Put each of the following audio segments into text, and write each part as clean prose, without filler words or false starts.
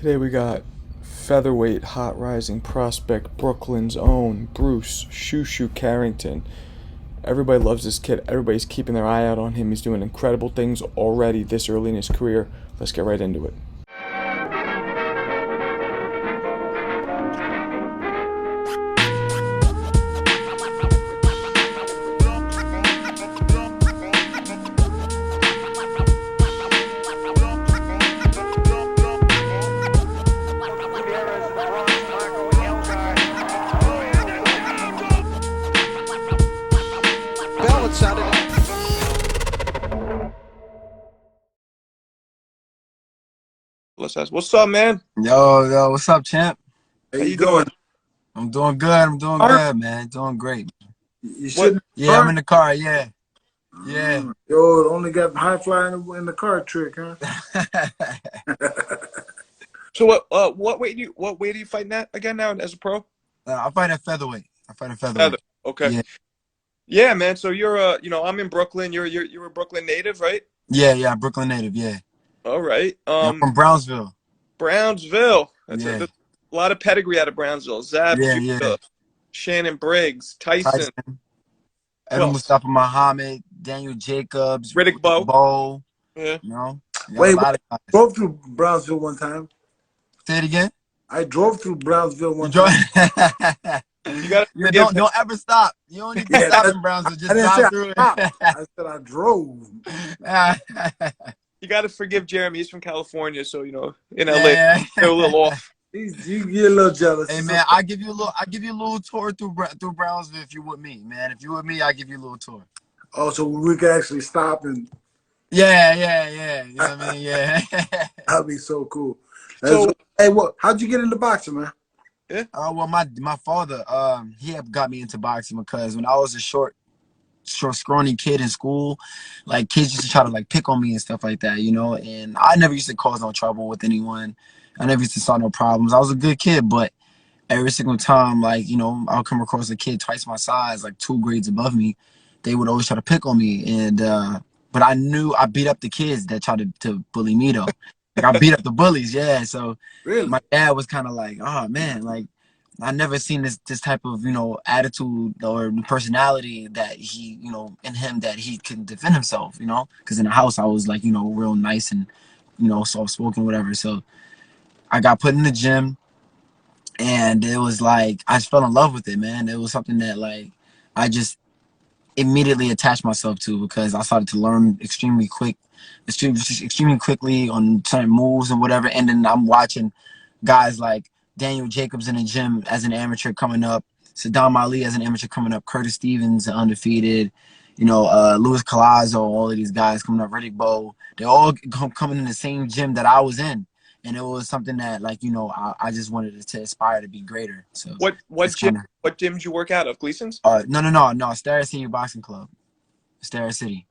Today we got featherweight hot rising prospect Brooklyn's own Bruce Shu Shu Carrington. Everybody loves this kid. Everybody's keeping their eye out on him. He's doing incredible things already this early in his career. Let's get right into it. Let's ask. What's up, man? Yo, what's up, champ? How you doing? I'm doing good. I'm doing good, man. Doing great. You shouldn't. Yeah, I'm in the car. Yeah. Yo, only got high flying in the car trick, huh? So what weight are you fighting at again now as a pro? I fight at featherweight. Okay. Yeah. Yeah, man. So you're I'm in Brooklyn. You're a Brooklyn native, right? Yeah, Brooklyn native. Yeah. All right. Yeah, I'm from Brownsville. Brownsville. That's Yeah. a lot of pedigree out of Brownsville. Zab, Yeah. Judah, Shannon Briggs, Tyson. Evan Mustafa Muhammad, Daniel Jacobs, Riddick Bowe. Yeah. Wait, I drove through Brownsville one time. Say it again. I drove through Brownsville one time. You got don't ever stop. You don't need to stop in Brownsville. Just drive through it. I said I drove. You got to forgive Jeremy. He's from California, so in LA, they're a little off. You get a little jealous. Hey man, I give you a little tour through Brownsville if you're with me, man. If you're with me, I give you a little tour. Oh, so we could actually stop and. Yeah. You know what I mean? Yeah. That'd be so cool. So, hey, how'd you get into boxing, man? Yeah. Well, my father, he had got me into boxing because when I was a short, scrawny kid in school, like kids used to try to like pick on me and stuff like that, and I never used to cause no trouble with anyone. I never used to start no problems. I was a good kid, but every single time, like, I'll come across a kid twice my size, like 2 grades above me, they would always try to pick on me. And but I knew I beat up the kids that tried to bully me though. Like I beat up the bullies, yeah. So really? My dad was kind of like, oh man, like I never seen this type of attitude or personality that he in him that he can defend himself, because in the house I was like real nice and soft spoken, whatever. So I got put in the gym, and it was like I just fell in love with it, man. It was something that like I just immediately attached myself to because I started to learn extremely quickly on certain moves and whatever. And then I'm watching guys like Daniel Jacobs in the gym as an amateur coming up, Saddam Ali as an amateur coming up, Curtis Stevens undefeated, Luis Collazo, all of these guys coming up, Riddick Bowe. They're all coming in the same gym that I was in. And it was something that, like, I just wanted to aspire to be greater. So what gym did you work out of? Gleason's? No. Starrett Senior Boxing Club, Starrett City.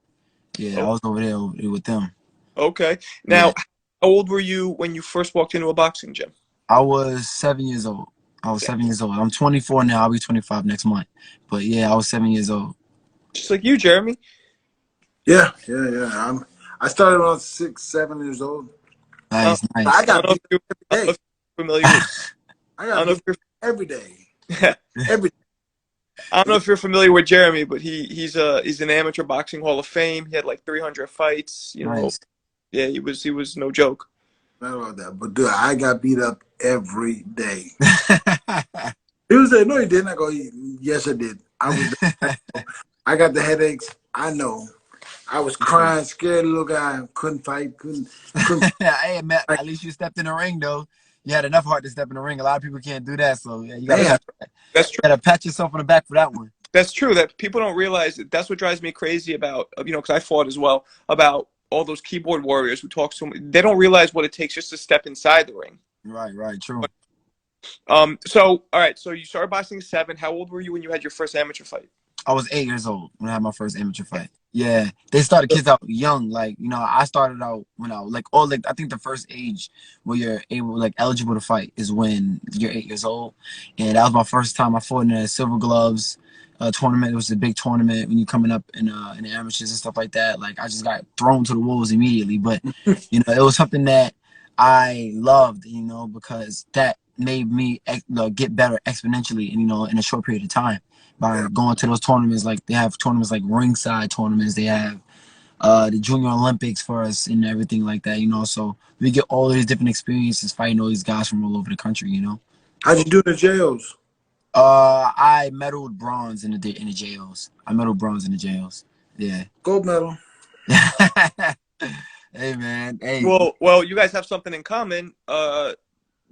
Yeah, I was over there with them. Okay. Now, How old were you when you first walked into a boxing gym? I was 7 years old. I'm 24 now. I'll be 25 next month. But yeah, I was 7 years old. Just like you, Jeremy. Yeah. I started around 6, 7 years old. Nice. I got beat every day. Familiar with, I got beat every day. Every day. I don't know if you're familiar with Jeremy, but he's an amateur boxing Hall of Fame. He had like 300 fights. Nice. Yeah, he was no joke. Not about that, but dude, I got beat up every day. He was like, "No, you didn't." I go, "Yes, I did. I got the headaches. I know. I was crying, scared little guy. Couldn't fight. Couldn't. Hey, Matt, at least you stepped in the ring, though. You had enough heart to step in the ring. A lot of people can't do that, so yeah, that's true. You gotta pat yourself on the back for that one. That's true. That people don't realize. That's what drives me crazy about because I fought as well, about all those keyboard warriors who talk so much. They don't realize what it takes just to step inside the ring. Right, true. So all right. So you started boxing at 7. How old were you when you had your first amateur fight? I was 8 years old when I had my first amateur fight. Yeah, they started kids out young. Like, I started out when I was I think the first age where you're eligible to fight is when you're 8 years old. And that was my first time I fought in a Silver Gloves tournament. It was a big tournament when you're coming up in the amateurs and stuff like that. Like, I just got thrown to the wolves immediately. But, it was something that I loved, you know, because that made me get better exponentially, you know, in a short period of time by going to those tournaments. Like they have tournaments like ringside tournaments. They have the Junior Olympics for us and everything like that, you know. So we get all these different experiences fighting all these guys from all over the country, you know. How'd you do in the jails? I medaled bronze in the JOs. I medaled bronze in the JOs. Yeah. Gold medal. Hey man. Hey. Well, you guys have something in common.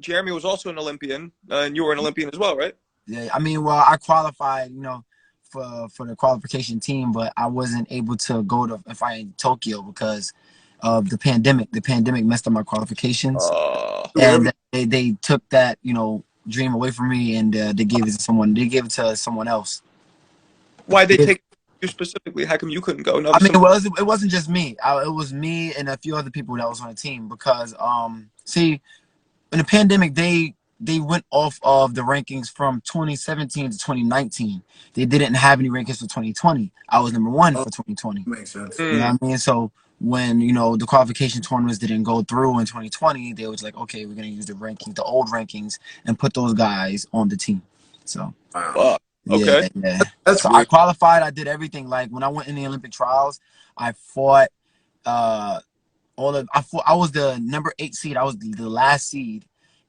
Jeremy was also an Olympian, and you were an Olympian as well, right? Yeah. I mean, well, I qualified, you know, for the qualification team, but I wasn't able to go to fight in Tokyo because of the pandemic. The pandemic messed up my qualifications, and they took that, you know, dream away from me, and they gave it to someone. They gave it to someone else. Why'd they take you specifically? How come you couldn't go? No, I mean, well, it wasn't just me. It was me and a few other people that was on the team because, see, in the pandemic, they went off of the rankings from 2017 to 2019. They didn't have any rankings for 2020. I was number one for 2020. Makes sense. You know what I mean? So when, you know, the qualification tournaments didn't go through in 2020, they was like, okay, we're gonna use the old rankings, and put those guys on the team. So Wow. Okay. yeah. That's So weird. I qualified. I did everything. Like when I went in the Olympic trials, I fought I was the number 8 seed. I was the last seed,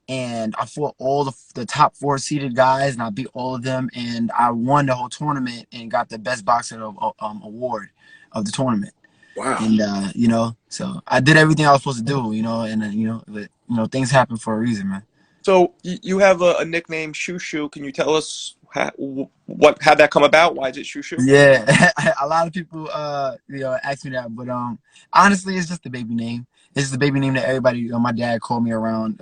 and I fought all the top 4 seeded guys, and I beat all of them, and I won the whole tournament and got the best boxer award of the tournament. Wow. And you know, so I did everything I was supposed to do, you know, and you know, but you know, things happen for a reason, man. So you have a nickname, Shu Shu. Can you tell us how'd that come about? Why is it Shu Shu? Yeah, a lot of people you know, ask me that, but honestly, it's just the baby name. It's just the baby name that everybody, you know, my dad called me around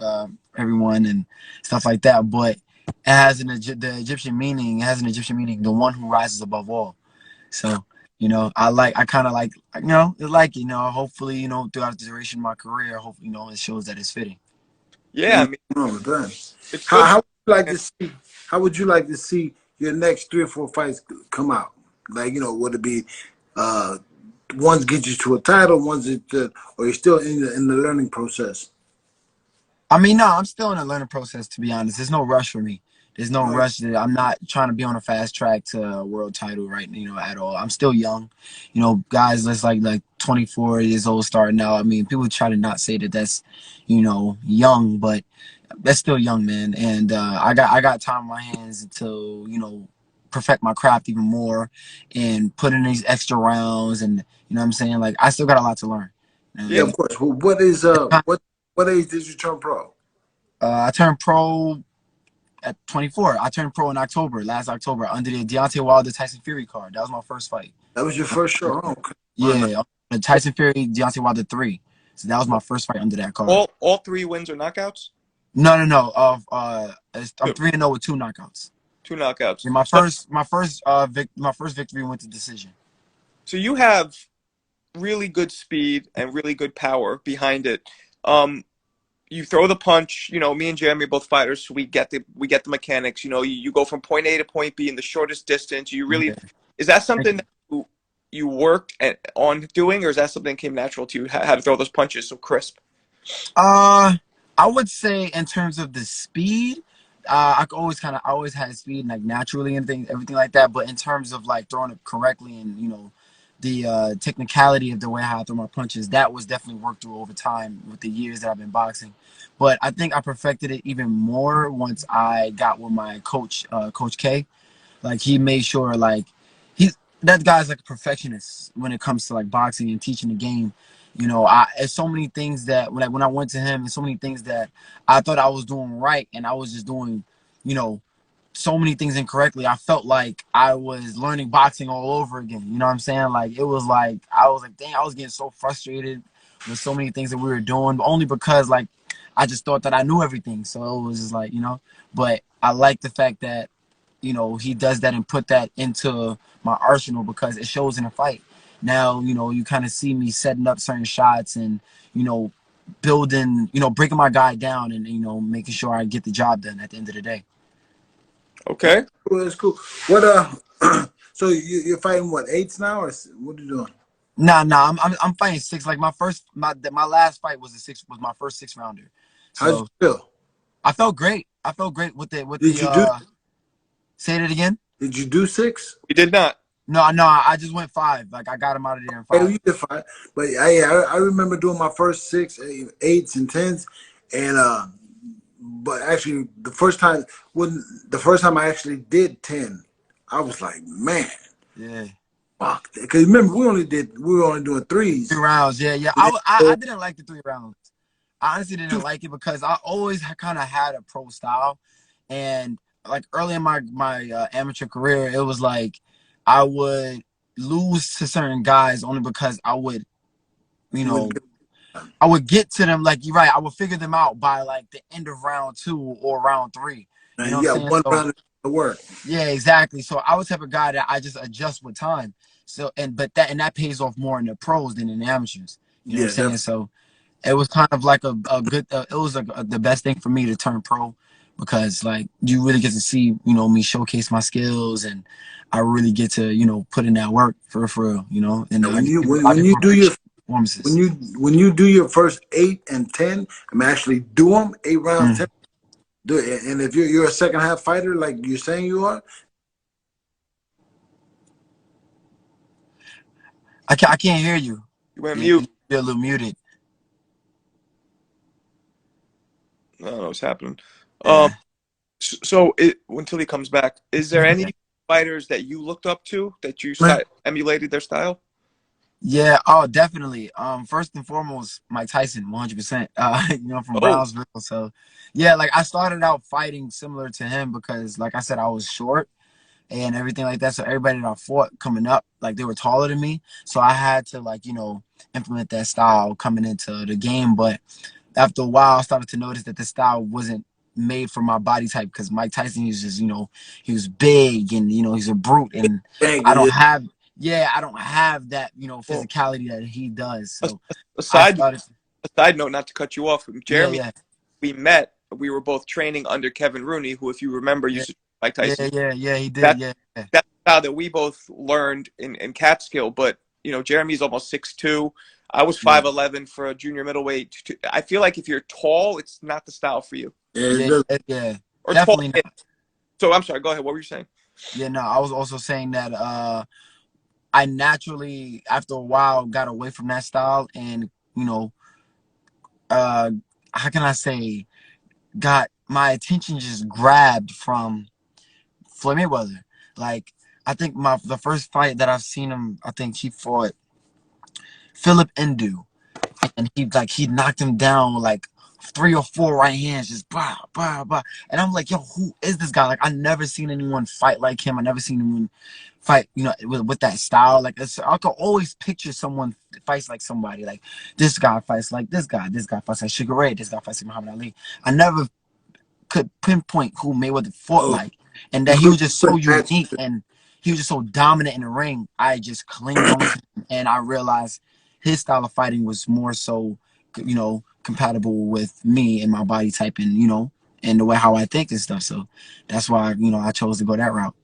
everyone and stuff like that. But it has the Egyptian meaning. It has an Egyptian meaning, the one who rises above all. So you know, I kind of like, you know, you know, hopefully, you know, throughout the duration of my career, hopefully, you know, it shows that it's fitting. Yeah, I mean, it's good. How would you like to see? How would you like to see your next 3 or 4 fights come out? Like, you know, would it be ones get you to a title, ones that, or you're still in the learning process? I mean, no, I'm still in a learning process, to be honest. There's no rush for me. There's no rush. I'm not trying to be on a fast track to a world title right, you know, at all. I'm still young. You know, guys that's like 24 years old starting out. I mean, people try to not say that that's, you know, young, but that's still young, man. And I got time on my hands to, you know, perfect my craft even more and put in these extra rounds, and you know what I'm saying? Like, I still got a lot to learn. You know what I Yeah, mean? of course. Well, what age did you turn pro? I turned pro at 24. I turned pro in October, last October, under the Deontay Wilder Tyson Fury card. That was my first fight. That was your first show. Oh, okay. Yeah, the Tyson Fury Deontay Wilder 3. So that was my first fight under that card. All 3 wins are knockouts. No. I'm 3-0 with 2 knockouts. 2 knockouts. And my first victory went to decision. So you have really good speed and really good power behind it. You throw the punch. You know, me and Jeremy are both fighters, so we get the mechanics. You know, you go from point A to point B in the shortest distance. You really is that something that you work on doing, or is that something that came natural to you? How to throw those punches so crisp? I would say in terms of the speed, I always had speed like naturally and everything like that. But in terms of like throwing it correctly and, you know, the technicality of the way how I throw my punches, that was definitely worked through over time with the years that I've been boxing. But I think I perfected it even more once I got with my coach, Coach K. Like, he made sure, like, that guy's like a perfectionist when it comes to like boxing and teaching the game. You know, there's so many things that when I went to him, and so many things that I thought I was doing right, and I was just doing, you know, so many things incorrectly. I felt like I was learning boxing all over again. You know what I'm saying? Like, it was like, I was like, dang, I was getting so frustrated with so many things that we were doing, but only because like I just thought that I knew everything. So it was just like, you know, but I like the fact that, you know, he does that and put that into my arsenal because it shows in a fight. Now, you know, you kind of see me setting up certain shots and, you know, building, you know, breaking my guy down and, you know, making sure I get the job done at the end of the day. Okay. Well, that's cool. What so you're fighting what, 8s now, or what are you doing? Nah. I'm fighting six. Like my last fight was my first 6 rounder. How'd you So feel? I felt great. I felt great with Did you do? say it again. Did you do six? We did not. No, I just went 5. Like I got him out of there in Yeah, 5. you did fine. But I remember doing my first six, eights, and tens, and but actually the first time I actually did 10, I was like, man, Yeah. fuck. Because remember we were only doing 3 threes. rounds. Yeah. Yeah, I so, didn't like the 3 rounds. I honestly didn't like it because I always kind of had a pro style, and like early in my amateur career, it was like I would lose to certain guys only because I would, you you would know, I would get to them, like you're right. I would figure them out by like the end of round 2 or round 3. You know you what I'm got saying? one So round to work. yeah, exactly. So I was the type of guy that I just adjust with time. So but that pays off more in the pros than in the amateurs. You know what Yeah, I'm saying? definitely. So it was kind of like a good. It was the best thing for me to turn pro because like you really get to see me showcase my skills, and I really get to put in that work for real. And And I when get you more do your performances. when you do your first 8 and 10, I mean actually do them 8 rounds, 10. Mm. Do it. And if you're a second half fighter like you're saying you are, I can't hear you. You went You're mute. a little muted. I don't know what's happening. Um, Yeah. so until he comes back, is there any fighters that you looked up to that you man. emulated their style? Yeah, oh, definitely. First and foremost, Mike Tyson, 100%. From Oh, Brownsville. So, yeah, like I started out fighting similar to him because, like I said, I was short and everything like that. So everybody that I fought coming up, like they were taller than me. So I had to implement that style coming into the game. But after a while, I started to notice that the style wasn't made for my body type because Mike Tyson is just, he was big and, he's a brute. And Thank I don't you. have, yeah, I don't have that, well, physicality that he does. a, So a I side started, a side note, not to cut you off, yeah, Jeremy. yeah, We met. We were both training under Kevin Rooney, who, if you remember, yeah, used to Mike Tyson. yeah, he did, That yeah, yeah, that's how that we both learned in Catskill. But Jeremy's almost 6'2". I was yeah, 5'11" for a junior middleweight. I feel like if you're tall, it's not the style for you. Yeah, yeah, yeah, Or tall. definitely not. So I'm sorry. Go ahead. What were you saying? Yeah, no, I was also saying that I naturally, after a while, got away from that style and, uh, how can I say, got my attention just grabbed from Floyd Mayweather. Like, I think the first fight that I've seen him, I think he fought Philip Ndu, and he knocked him down with like 3 or 4 right hands, just bah bah bah. And I'm like, yo, who is this guy? Like, I never seen anyone fight like him. I never seen anyone fight, with that style. Like, I could always picture someone fights like somebody. Like, this guy fights like this guy. This guy fights like Sugar Ray. This guy fights like Muhammad Ali. I never could pinpoint who Mayweather fought oh, like, and you that he was just so couldn't match. unique and he was just so dominant in the ring. I just clinged on to him, and I realized his style of fighting was more so, compatible with me and my body type, and and the way how I think and stuff. So that's why I chose to go that route.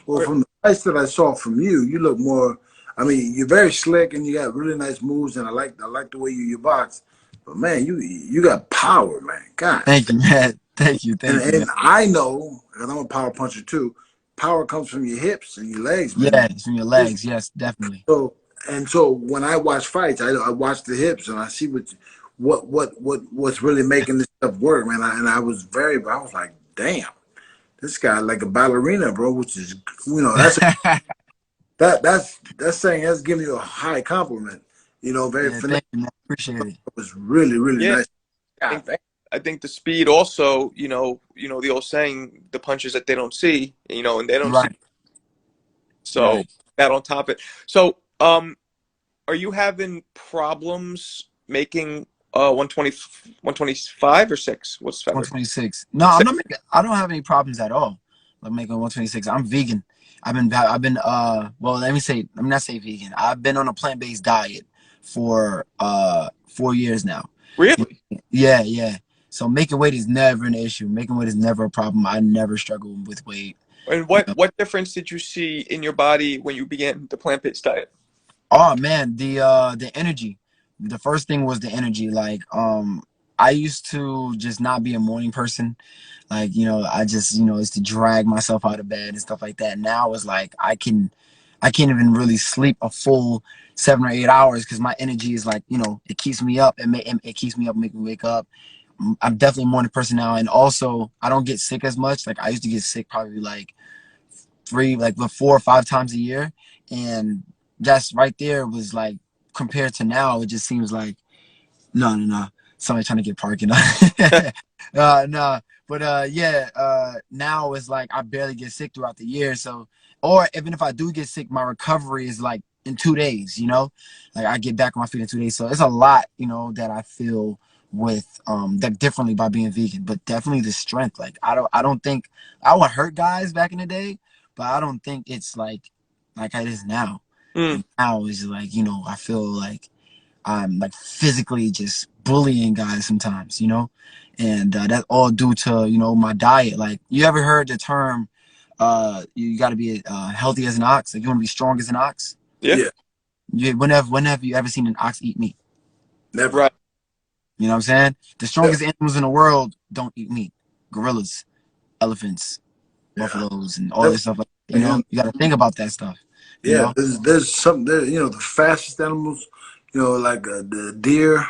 Well, from the fights that I saw from you, you look more. I mean, you're very slick and you got really nice moves, and I like the way you box. But man, you got power, man. God. Thank you, man. And Thank you, man. I know, because I'm a power puncher too. Power comes from your hips and your legs, man. Yeah, it's from your legs. Yes, definitely. So when I watch fights, I watch the hips and I see what's really making this stuff work, man. I was like, damn, this guy like a ballerina, bro. Which is that's that's saying that's giving you a high compliment. Very Yeah, finesse. thank you, man. Appreciate it. It was really Yeah, nice. I God, think I think the speed also. The old saying, the punches that they don't see. And they don't see. Right, So right. that on top of it. So are you having problems making 120, 125 or six? What's feather? 126. No, I'm Six. not making. I don't have any problems at all. Like making 126. I'm vegan. Well, let me not say vegan. I've been on a plant-based diet for 4 years now. Really? Yeah, yeah. So making weight is never an issue. Making weight is never a problem. I never struggle with weight. And You what know? what difference did you see in your body when you began the plant-based diet? Oh man, the energy. The first thing was the energy. Like I used to just not be a morning person. Like, I just, used to drag myself out of bed and stuff like that. Now it's like I can't even really sleep a full 7 or 8 hours because my energy is like, it keeps me up and it keeps me up, make me wake up. I'm definitely a morning person now, and also I don't get sick as much. Like I used to get sick probably like 4 or 5 times a year, and that's right there was like compared to now, it just seems like no, somebody trying to get parking. No, but yeah, now it's like I barely get sick throughout the year. So, or even if I do get sick, my recovery is like in 2 days. Like I get back on my feet in 2 days. So it's a lot, that I feel with that differently by being vegan. But definitely the strength. Like I don't think I would hurt guys back in the day, but I don't think it's like it is now. Mm. Like now it's like I feel like I'm like physically just bullying guys sometimes, and that's all due to my diet. Like, you ever heard the term you got to be healthy as an ox? Like, you want to be strong as an ox? Yeah. Yeah, When have you ever seen an ox eat meat? never. Right. You know what I'm saying? The Yeah, strongest animals in the world don't eat meat. Gorillas, elephants, yeah. buffaloes, and all Never. this stuff. And, You got to think about that stuff. You yeah, know? there's something there. The fastest animals. Like the deer. Oh,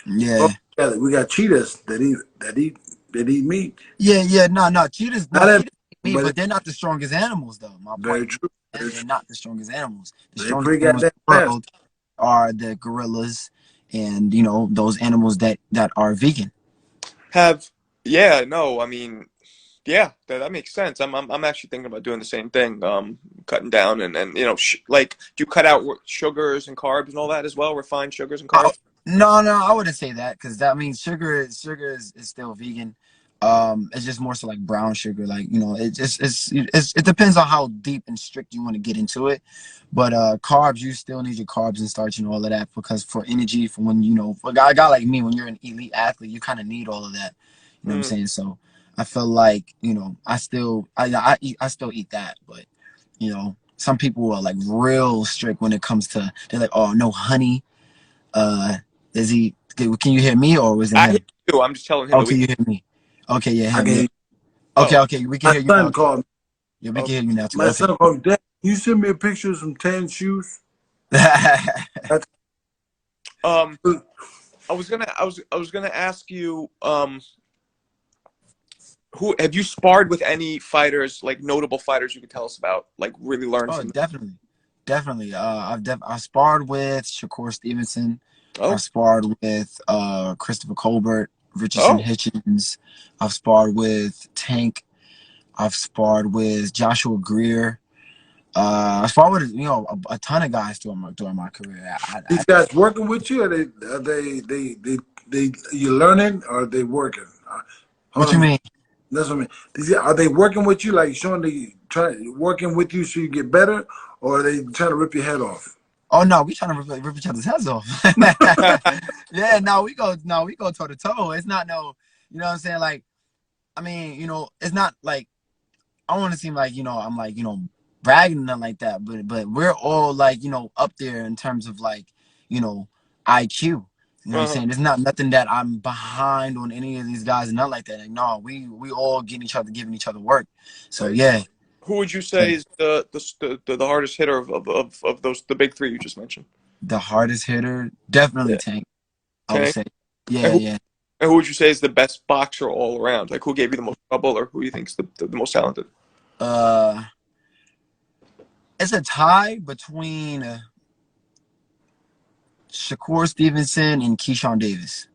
Yeah. yeah, we got cheetahs that eat meat. Yeah. No. Cheetahs, Not every, cheetahs eat meat, but but it's they're not the strongest animals, though. My very point true. is, Very they're true. not the strongest animals. The They strongest pretty animals goddamn in the fast. world are the gorillas and those animals that are vegan. Have yeah, no, I mean, yeah, that makes sense. I'm actually thinking about doing the same thing, cutting down and like, do you cut out sugars and carbs and all that as well, refined sugars and Oh, carbs? no, I wouldn't say that because that means sugar is still vegan. It's just more so like brown sugar. Like it just it depends on how deep and strict you want to get into it. But carbs, you still need your carbs and starch and all of that because for energy, for when for a guy like me, when you're an elite athlete, you kind of need all of that. You know what I'm Mm. saying? So I feel like I still eat that, but some people are like real strict when it comes to they're like, oh, no honey. uh, is he? Can you hear me or was it I hear him? you. I'm just telling him that Okay, we. you hear me. Okay, yeah, I him. Yeah. can. Oh, Okay, we can My hear you now son too. called me. Yeah, we oh. can hear you now too. My Okay. son called me. Dad, can you send me a picture of some tan shoes? That's Um, I was gonna ask you, who have you sparred with any fighters, like notable fighters you could tell us about, like really learn Oh, from them? definitely. I sparred with Shakur Stevenson. Oh, I've sparred with Christopher Colbert, Richardson oh, Hitchens. I've sparred with Tank. I've sparred with Joshua Greer. I sparred with a ton of guys during my career. these guys working with you? Are they you learning or are they working? Hold What you on. mean? That's what I mean. Are they working with you, like showing working with you so you get better, or are they trying to rip your head off? Oh no, we trying to rip each other's heads off. Yeah, no, we go toe to toe. It's not no, you know what I'm saying? Like, I mean, it's not like I don't want to seem like I'm like bragging or nothing like that, but we're all like up there in terms of like IQ. You know what I'm uh-huh. saying? There's not nothing that I'm behind on any of these guys and nothing like that. Like, no, we all giving each other work. So Right. yeah, Who would you say is the hardest hitter of those, the big three you just mentioned? the hardest hitter definitely Yeah, Tank. I would Tank. say. And Yeah, who, yeah. and who would you say is the best boxer all around? Like, who gave you the most trouble, or who you think's the most talented? Uh, it's a tie between Shakur Stevenson and Keyshawn Davis.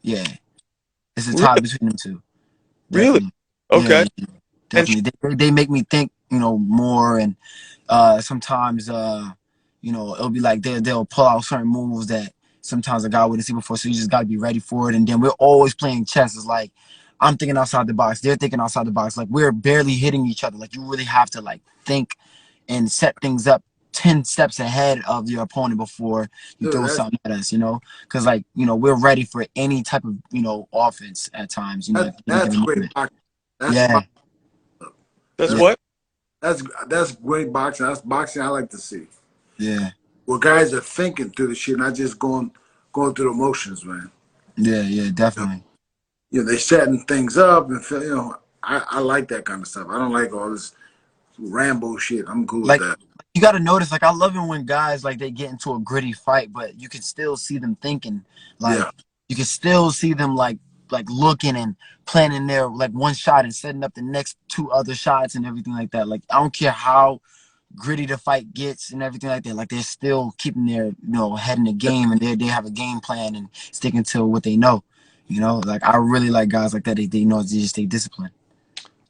Yeah, it's a tie Really? between them two. Really? Definitely. Yeah, Okay. yeah, And definitely. They make me think, more, and sometimes it'll be like they'll pull out certain moves that sometimes a guy wouldn't see before. So you just got to be ready for it. And then we're always playing chess. It's like I'm thinking outside the box, they're thinking outside the box. Like we're barely hitting each other. Like you really have to like think and set things up 10 steps ahead of your opponent before you Dude, throw that's something at us, because like we're ready for any type of offense at times, that, at any that's given great moment. boxing. That's Yeah, boxing. that's That's yeah, what? that's great boxing. That's boxing I like to see. yeah. where guys are thinking through the shit, not just going through the emotions, man. Yeah, definitely. They're setting things up, and I like that kind of stuff. I don't like all this Rambo shit. I'm cool with Like, that. you got to notice, like, I love it when guys, like, they get into a gritty fight, but you can still see them thinking. Like, Yeah. you can still see them, like looking and planning their, like, one shot and setting up the next two other shots and everything like that. Like, I don't care how gritty the fight gets and everything like that. Like, they're still keeping their, head in the game, and they have a game plan and sticking to what they know. Like, I really like guys like that. They know they just stay disciplined.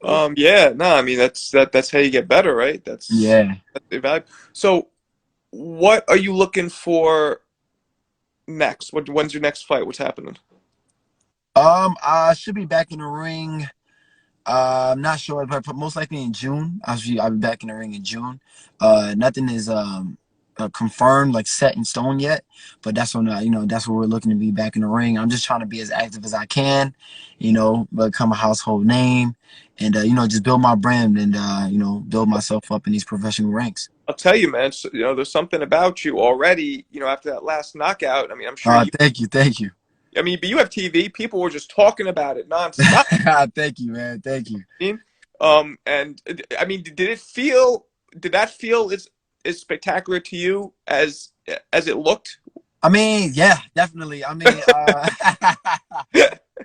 Yeah, no, I mean that's how you get better, right? Yeah. That's the vibe. So, what are you looking for next? When's your next fight? What's happening? I should be back in the ring. I'm not sure, but most likely in June. I'll be back in the ring in June. Nothing is confirmed, like set in stone yet, but that's when that's where we're looking to be back in the ring. I'm just trying to be as active as I can, become a household name, and just build my brand and build myself up in these professional ranks. I'll tell you, man. So, there's something about you already. After that last knockout. I mean, I'm sure you. Thank you. I mean, but you have TV. People were just talking about it nonstop. Thank you, man. Thank you. And I mean, did that feel as spectacular to you as it looked? I mean, yeah, definitely. I mean,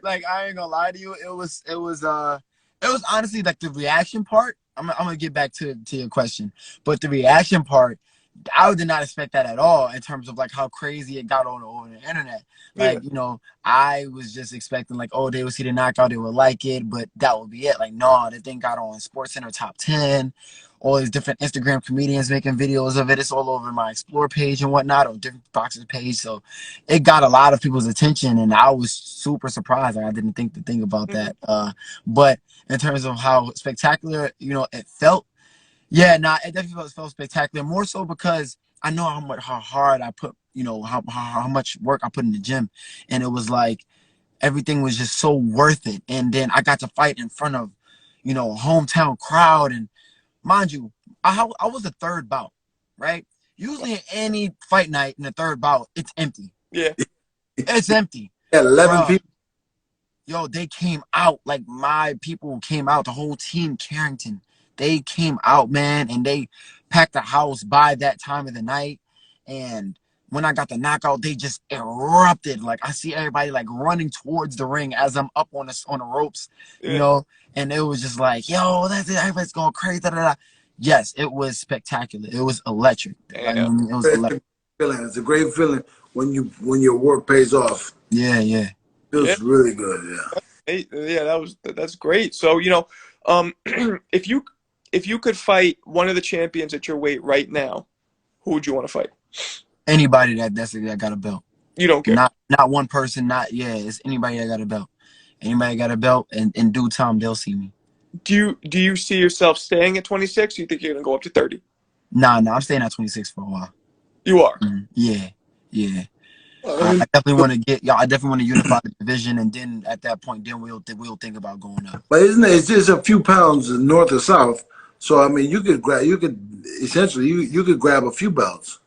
like, I ain't gonna lie to you. It was honestly, like, the reaction part. I'm gonna get back to your question, but the reaction part, I did not expect that at all in terms of, like, how crazy it got over the internet. Like, I was just expecting, like, oh, they would see the knockout, they would like it, but that would be it. Like, no, the thing got on SportsCenter top 10. All these different Instagram comedians making videos of it. It's all over my Explore page and whatnot, or different boxes page. So it got a lot of people's attention, and I was super surprised. Like, I didn't think to think about that. But in terms of how spectacular, it felt, yeah, it definitely felt spectacular. More so because I know how hard I put, how much work I put in the gym, and it was like everything was just so worth it. And then I got to fight in front of, a hometown crowd, and mind you, I was the third bout, right? Usually in any fight night in the third bout, it's empty. Yeah, it's empty. Yeah, 11 people. Yo, they came out, like, my people came out, the whole team, Carrington. They came out, man, and they packed the house by that time of the night. And when I got the knockout, they just erupted. Like, I see everybody, like, running towards the ring as I'm up on the ropes, and it was just like, yo, that's it. Everybody's going crazy. Da, da, da. Yes, it was spectacular. It was electric. Yeah. I mean, it was electric. It's a great feeling when your work pays off. Yeah. Feels really good. Yeah. Yeah, that's great. So, if you could fight one of the champions at your weight right now, who would you want to fight? Anybody that got a belt. You don't care. Not one person. It's anybody that got a belt. Anybody got a belt, and in due time they'll see me. Do you see yourself staying at 26? Or you think you're gonna go up to 30? Nah, I'm staying at 26 for a while. You are. Yeah. I definitely want to I definitely want to unify the division, and then at that point, then we'll think about going up. But isn't it? It's just a few pounds north or south. So I mean, you could essentially you could grab a few belts.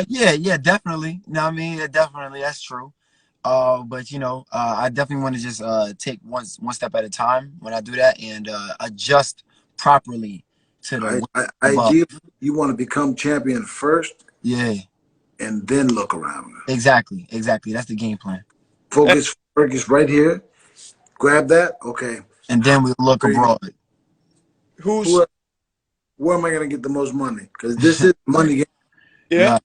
Yeah, definitely. No, I mean, definitely, that's true. But I definitely want to just take one step at a time when I do that, and adjust properly to the. Ideally, you want to become champion first. Yeah. And then look around. Exactly. That's the game plan. Focus right here. Grab that. Okay. And then we look abroad. Where am I going to get the most money? Because this is money game. Yeah.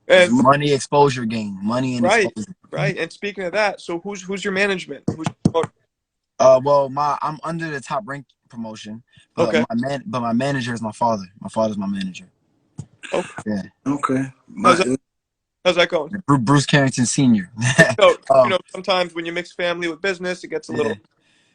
And money exposure game. Money and exposure. Right. And speaking of that, so who's your management? Well, I'm under the Top Rank promotion. But okay. My manager is my father. My father's my manager. Okay. Yeah. Okay. How's that going? Bruce Carrington Sr. So, sometimes when you mix family with business, it gets a little.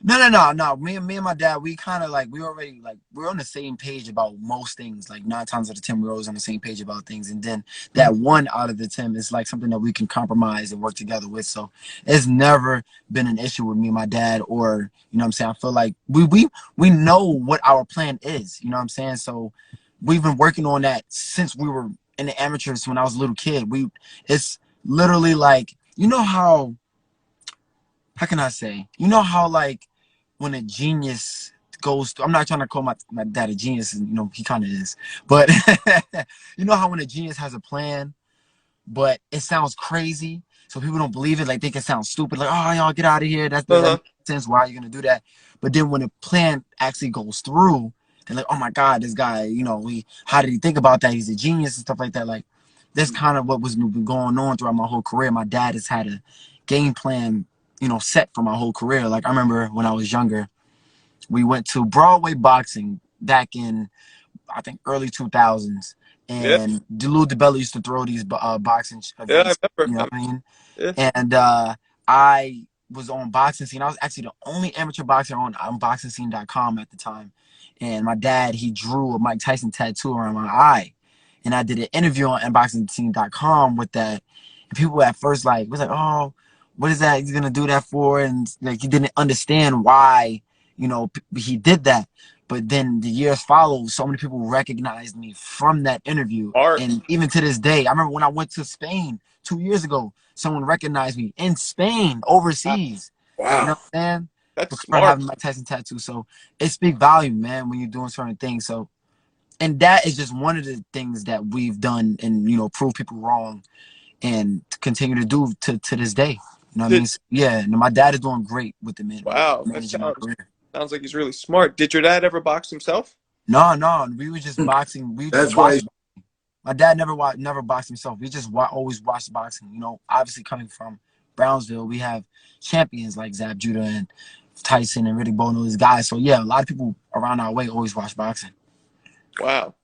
No. Me and my dad, we kind of we're on the same page about most things. Like 9 times out of 10, we're always on the same page about things. And then that 1 out of the 10 is like something that we can compromise and work together with. So it's never been an issue with me and my dad, or, what I'm saying? I feel like we know what our plan is, you know what I'm saying? So we've been working on that since we were in the amateurs when I was a little kid. It's literally like, you know how can I say? You know how like when a genius goes through, I'm not trying to call my dad a genius, and you know he kind of is, but you know how when a genius has a plan, but it sounds crazy, so people don't believe it. Like they can sound stupid, like, oh y'all get out of here. That doesn't make sense. Why are you gonna do that? But then when the plan actually goes through, they're like, oh my God, this guy, you know, how did he think about that? He's a genius and stuff like that. Like that's kind of what was been going on throughout my whole career. My dad has had a game plan, you know, set for my whole career. Like I remember when I was younger, we went to Broadway boxing back in, I think, early 2000s. Yeah. And Lou DiBella used to throw these boxing Yeah, I events. You know remember. what I mean? Yeah. And I was on Boxing Scene. I was actually the only amateur boxer on BoxingScene.com at the time. And my dad, he drew a Mike Tyson tattoo around my eye. And I did an interview on BoxingScene.com with that. And people at first was like, oh, what is that? He's gonna do that for? And like he didn't understand why, you know, he did that. But then the years followed, so many people recognized me from that interview. Art. And even to this day, I remember when I went to Spain 2 years ago, someone recognized me in Spain, overseas. You know Wow. what I'm saying? That's Because for smart. having my Tyson tattoo. So it speaks volume, man, when you're doing certain things. So, and that is just one of the things that we've done and, you know, prove people wrong and continue to do to this day. You know what I mean? Did, So, yeah, and my dad is doing great with the man, with wow, that managing my career. sounds like he's really smart. Did your dad ever box himself? No, we were just boxing. We just That's why. watched. My dad never boxed himself. We just always watched boxing. You know, obviously coming from Brownsville, we have champions like Zab Judah and Tyson and Riddick Bowe, these guys. So yeah, a lot of people around our way always watch boxing. Wow.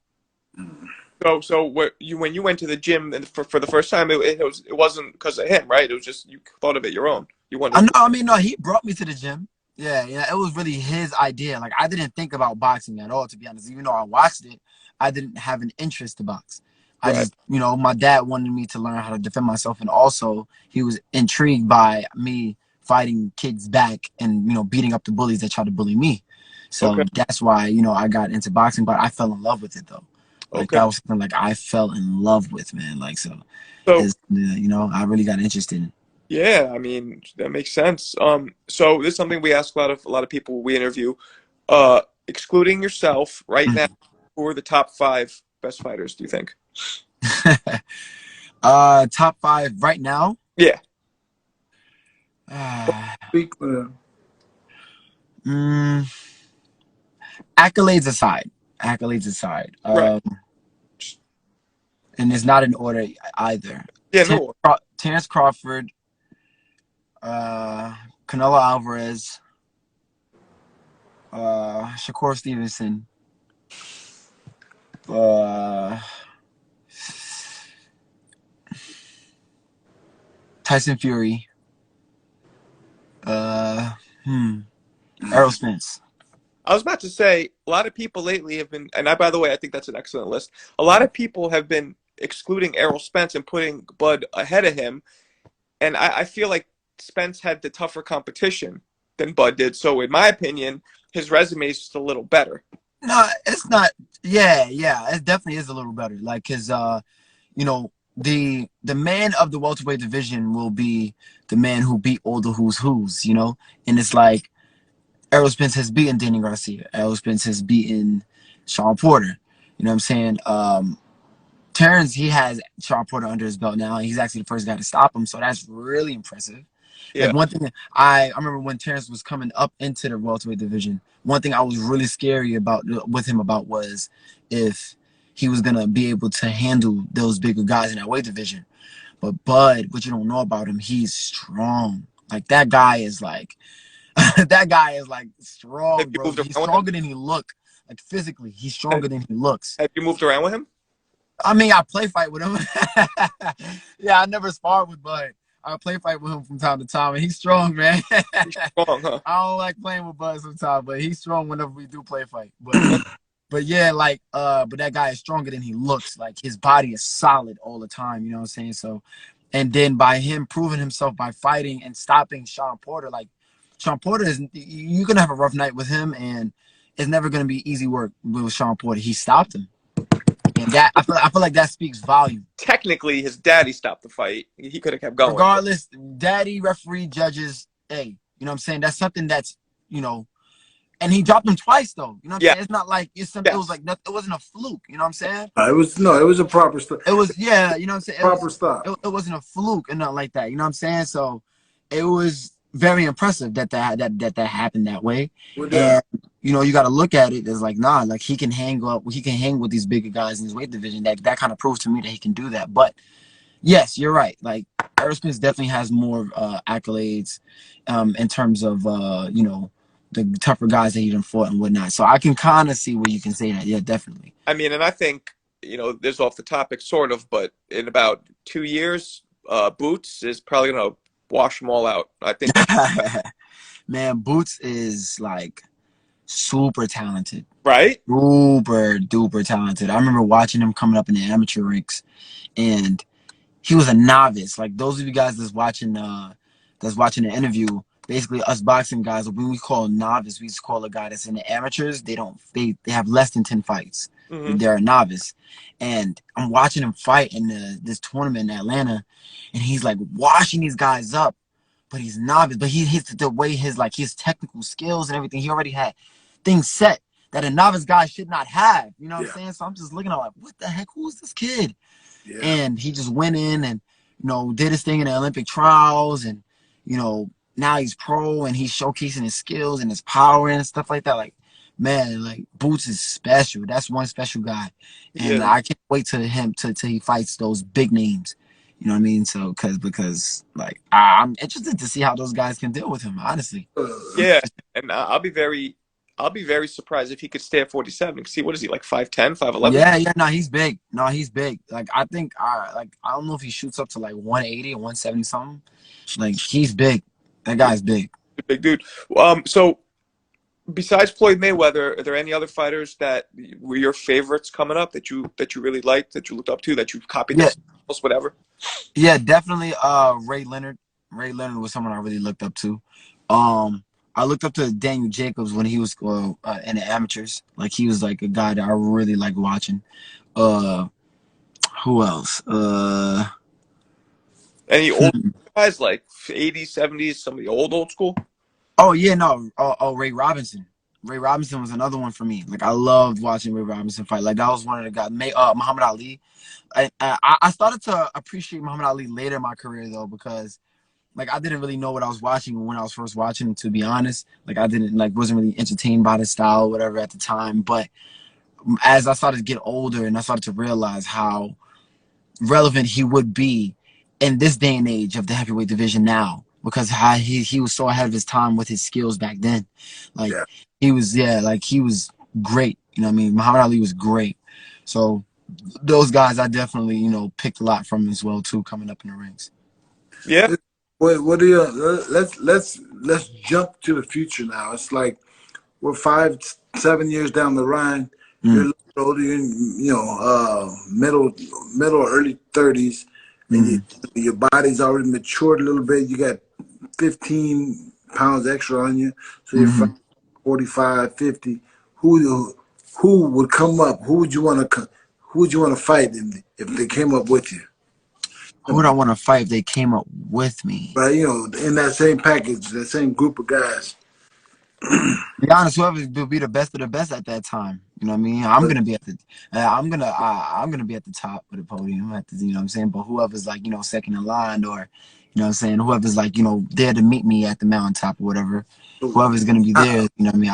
So when you went to the gym and for the first time, it wasn't because of him, right? It was just you thought of it your own. You wanted. No, he brought me to the gym. Yeah, it was really his idea. Like I didn't think about boxing at all, to be honest. Even though I watched it, I didn't have an interest to box. I Right. just, you know, my dad wanted me to learn how to defend myself, and also he was intrigued by me fighting kids back and, you know, beating up the bullies that tried to bully me. So Okay. that's why, you know, I got into boxing, but I fell in love with it though. Like Okay. that was something like I fell in love with, man. Like so, So it's, you know, I really got interested in. yeah, I mean that makes sense. So this is something we ask a lot of people we interview. Excluding yourself right now, who are the top 5 best fighters? Do you think? Top 5 right now. Yeah. Speak. Accolades aside. Right. And it's not in order either. Yeah. No. Terrence Crawford, Canelo Alvarez, Shakur Stevenson, Tyson Fury, Errol Spence. I was about to say a lot of people lately have been, and by the way, I think that's an excellent list. A lot of people have been excluding Errol Spence and putting Bud ahead of him, and I feel like Spence had the tougher competition than Bud did. So, in my opinion, his resume is just a little better. No, it's not. Yeah, it definitely is a little better. Like his, you know, the man of the welterweight division will be the man who beat all the who's, you know, and it's like Errol Spence has beaten Danny Garcia. Errol Spence has beaten Sean Porter. You know what I'm saying? Terrence, he has Sean Porter under his belt now. He's actually the first guy to stop him, so that's really impressive. Yeah. Like one thing I remember when Terrence was coming up into the welterweight division, one thing I was really scary about with him about was if he was gonna be able to handle those bigger guys in that weight division. But Bud, what you don't know about him, he's strong. Like that guy is like that guy is like Have strong, you bro. moved He's around with him? stronger than he looks. Like physically, he's stronger than he looks. Have you moved around with him? I mean, I play fight with him. Yeah, I never sparred with Bud. I play fight with him from time to time, and he's strong, man. He's strong, huh? I don't like playing with Bud sometimes, but he's strong whenever we do play fight. But yeah, like, but that guy is stronger than he looks. Like his body is solid all the time. You know what I'm saying? So, and then by him proving himself by fighting and stopping Sean Porter, like Sean Porter is, you're gonna have a rough night with him, and it's never gonna be easy work with Sean Porter. He stopped him, And that I feel like that speaks volume. Technically, his daddy stopped the fight. He could have kept going. Regardless, daddy, referee, judges, hey, you know what I'm saying? That's something that's, you know, and he dropped him twice though. You know what I'm Yeah. saying? It's not like it's something. It was Yes. like it wasn't a fluke. You know what I'm saying? It was a proper stop. It was, yeah. You know what I'm saying? Proper stop. It wasn't a fluke and nothing like that. You know what I'm saying? So it was very impressive that happened that way. And you know, you got to look at it as like, nah, like he can hang with these bigger guys in his weight division. That kind of proves to me that he can do that. But yes, you're right. Like Errol Spence definitely has more accolades in terms of you know, the tougher guys that he done fought and whatnot. So I can kind of see where you can say that. Yeah, definitely. I mean, and I think, you know, this is off the topic sort of, but in about 2 years, Boots is probably going to wash them all out. I think. Man, Boots is like super talented. Right? Super duper talented. I remember watching him coming up in the amateur ranks, and he was a novice. Like those of you guys that's watching the interview, basically us boxing guys, when we call novice, we just call a guy that's in the amateurs. They have less than 10 fights. Mm-hmm. They're a novice. And I'm watching him fight in this tournament in Atlanta, and he's like washing these guys up, but he's novice. But he hits the way his technical skills and everything. He already had things set that a novice guy should not have. You know what I'm saying? So I'm just looking at like, what the heck? Who is this kid? Yeah. And he just went in and, you know, did his thing in the Olympic trials, and, you know, now he's pro and he's showcasing his skills and his power and stuff like that. Like, man, like Boots is special. That's one special guy, and I can't wait till he fights those big names. You know what I mean? So because like I'm interested to see how those guys can deal with him. Honestly. Yeah, and I'll be very surprised if he could stay at 47. See, what is he, like 5'10", 5'11"? Yeah. No, he's big. Like I think I don't know if he shoots up to like 180 or 170 something. Like he's big. That guy's big. Big dude. So besides Floyd Mayweather, are there any other fighters that were your favorites coming up that you really liked, that you looked up to, that you've copied this, whatever? Yeah, definitely. Ray Leonard. Ray Leonard was someone I really looked up to. I looked up to Daniel Jacobs when he was in the amateurs. Like he was like a guy that I really liked watching. Who else? Any old guys like 80s, 70s, some of the old school? Oh yeah, no. Ray Robinson. Ray Robinson was another one for me. Like I loved watching Ray Robinson fight. Like that was one of the guys. Muhammad Ali. I started to appreciate Muhammad Ali later in my career though, because like I didn't really know what I was watching when I was first watching him, to be honest. Like I wasn't really entertained by the style or whatever at the time. But as I started to get older and I started to realize how relevant he would be in this day and age of the heavyweight division now, because how he was so ahead of his time with his skills back then. Like he was great. You know what I mean? Muhammad Ali was great. So those guys I definitely, you know, picked a lot from as well too, coming up in the rings. Yeah. What do you let's jump to the future now. It's like we're 5-7 years down the line. You're a little older, you know, middle or early 30s, and your body's already matured a little bit. You got 15 pounds extra on you, so you're 45, 50. Who would come up? Who would you want to fight if they came up with you? Who would I want to fight if they came up with me? But you know, in that same package, that same group of guys. To be honest, whoever will be the best of the best at that time. You know what I mean? I'm gonna be at the top of the podium. You know what I'm saying? But whoever's like, you know, second in line, or you know what I'm saying, whoever's like, you know, there to meet me at the mountaintop or whatever, whoever's gonna be there, you know what I mean?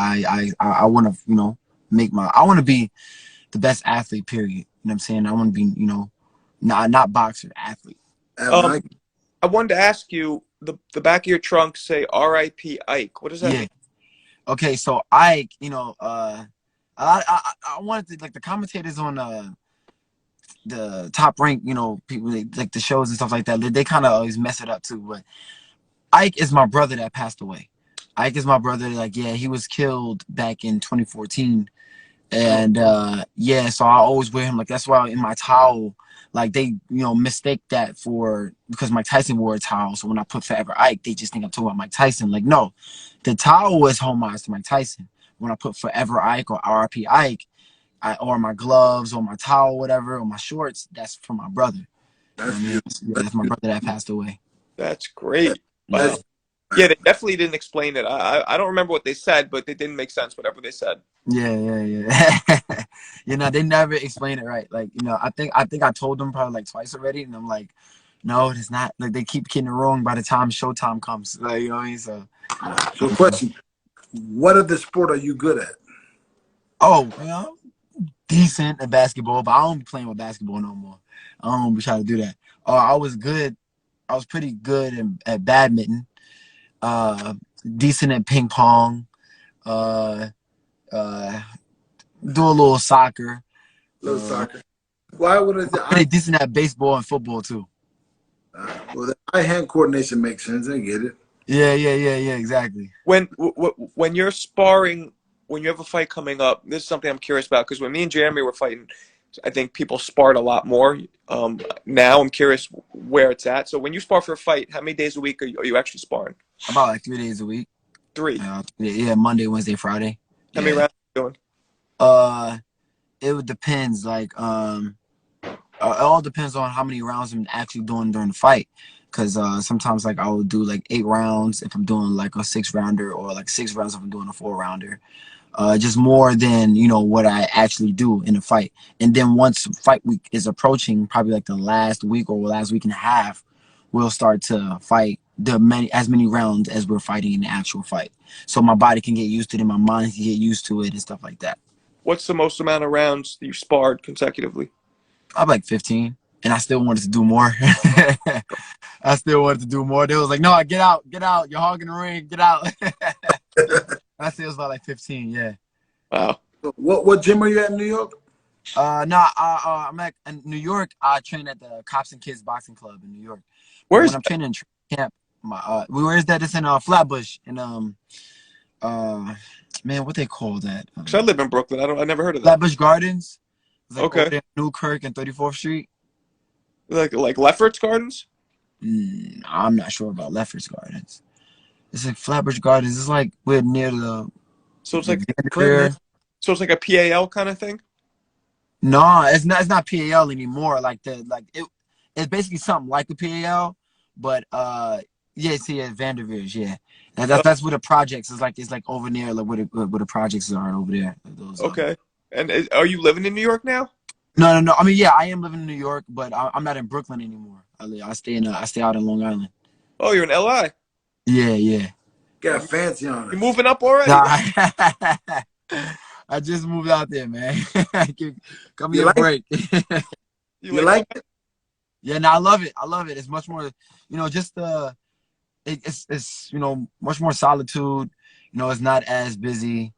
I want to, you know, I want to be the best athlete. Period. You know what I'm saying? I want to be, you know, not boxer, athlete. I wanted to ask you, the back of your trunk say R.I.P. Ike. What does that mean? Okay, so Ike, you know, I wanted to, like, the commentators on the Top Rank, you know, people like the shows and stuff like that, they kind of always mess it up too. But Ike is my brother that passed away. Ike is my brother. Like, yeah, he was killed back in 2014, and yeah, so I always wear him. Like, that's why in my towel, like, they, you know, mistake that because Mike Tyson wore a towel. So when I put Forever Ike, they just think I'm talking about Mike Tyson. Like, no, the towel is homage to Mike Tyson. When I put Forever Ike or RP Ike, or my gloves or my towel, whatever, or my shorts, that's from my brother. That's You know what I mean? beautiful. Yeah, that's my brother that passed away. That's great. Wow. That's Yeah, they definitely didn't explain it. I don't remember what they said, but it didn't make sense, whatever they said. Yeah. You know, they never explain it right. Like, you know, I think I told them probably like twice already, and I'm like, no, it's not. Like, they keep getting it wrong by the time showtime comes. Like, you know what I mean? So, so. Question: what other sport are you good at? oh, you know, decent at basketball, but I don't be playing with basketball no more. I don't be trying to do that. I was good. I was pretty good at badminton. Decent at ping pong. Uh, uh, do a little soccer. Little soccer. Why would it? Pretty decent at baseball and football too. Well, the eye-hand coordination makes sense. I get it. Yeah, exactly. When you're sparring, when you have a fight coming up, this is something I'm curious about because when me and Jeremy were fighting, I think people sparred a lot more. Now I'm curious where it's at. So when you spar for a fight, how many days a week are you actually sparring? About like 3 days a week. 3. Yeah, Monday, Wednesday, Friday. How many rounds are you doing? It depends. Like, it all depends on how many rounds I'm actually doing during the fight. Cause sometimes like I will do like 8 rounds if I'm doing like a 6-rounder, or like 6 rounds if I'm doing a 4-rounder. Just more than, you know, what I actually do in a fight. And then once fight week is approaching, probably like the last week or last week and a half, we'll start to fight as many rounds as we're fighting in the actual fight. So my body can get used to it and my mind can get used to it and stuff like that. What's the most amount of rounds that you sparred consecutively? I'm like 15, and I still wanted to do more. I still wanted to do more. They was like, no, get out. You're hogging the ring. Get out. I say it was about like 15, yeah. Wow. What gym are you at in New York? I'm at in New York. I train at the Cops and Kids Boxing Club in New York. Where's when I'm training in camp, where is that? It's in Flatbush, and man, what they call that? Because I live in Brooklyn. I never heard of that. Flatbush Gardens. It's like Okay. over there in Newkirk and 34th Street. Like Lefferts Gardens? I'm not sure about Lefferts Gardens. It's like Flatbush Gardens. It's like we're near the. So it's like Clinton. So it's like a PAL kind of thing? No, it's not. It's not PAL anymore. It's basically something like a PAL, but yeah, see, at Vanderveers, yeah. And that's where the projects is like. It's like over near like where the projects are over there. Okay. And are you living in New York now? No. I mean, yeah, I am living in New York, but I'm not in Brooklyn anymore. I stay out in Long Island. Oh, you're in LI. Yeah. Got fancy on it. You moving up already? Nah, I just moved out there, man. Cut me a break. You like it? Yeah, no, I love it. It's much more, you know, just it's you know, much more solitude. You know, it's not as busy.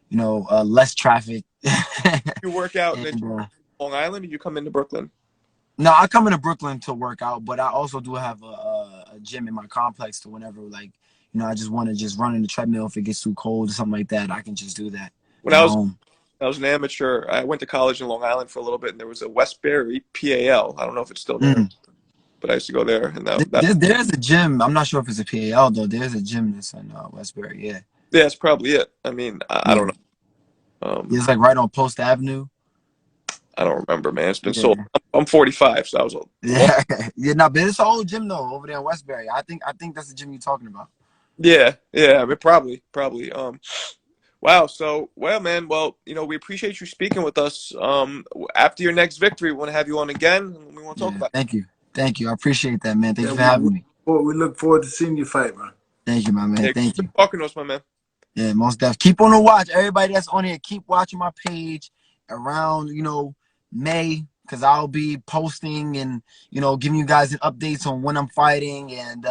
You know, less traffic. You work out and, in Long Island, or you come into Brooklyn? No, I come into Brooklyn to work out, but I also do have a gym in my complex. To whenever, like, you know, I just want to just run in the treadmill if it gets too cold or something like that, I can just do that. When I was an amateur, I went to college in Long Island for a little bit, and there was a Westbury PAL. I don't know if it's still there, but I used to go there. And there's a gym. I'm not sure if it's a PAL though. There's a gym that's in Westbury. Yeah. Yeah, that's probably it. I mean, I don't know. It's like right on Post Avenue. I don't remember, man. It's been so. I'm 45, so I was. Yeah, but it's an old gym though over there in Westbury. I think that's the gym you're talking about. Yeah. I mean, probably. Wow. So, well, man. Well, you know, we appreciate you speaking with us. After your next victory, we want to have you on again, and we want to talk about it. Thank you. I appreciate that, man. Thank you for having me. We look forward to seeing you fight, man. Thank you, my man. Thank you. Talking to us, my man. Yeah, most definitely. Keep on the watch. Everybody that's on here, keep watching my page around, you know, May, because I'll be posting and, you know, giving you guys updates on when I'm fighting, and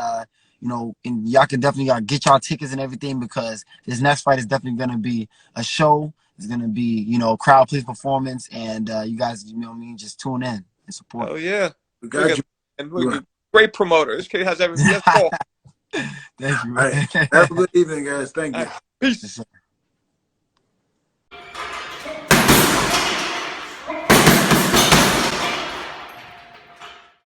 you know, and y'all can definitely get y'all tickets and everything, because this next fight is definitely gonna be a show. It's gonna be, you know, crowd please performance, and you guys, you know what I mean, just tune in and support. Oh yeah, we got you. And great promoter. This kid has everything. Thank you. All right. Have a good evening, guys. Thank you. Peace.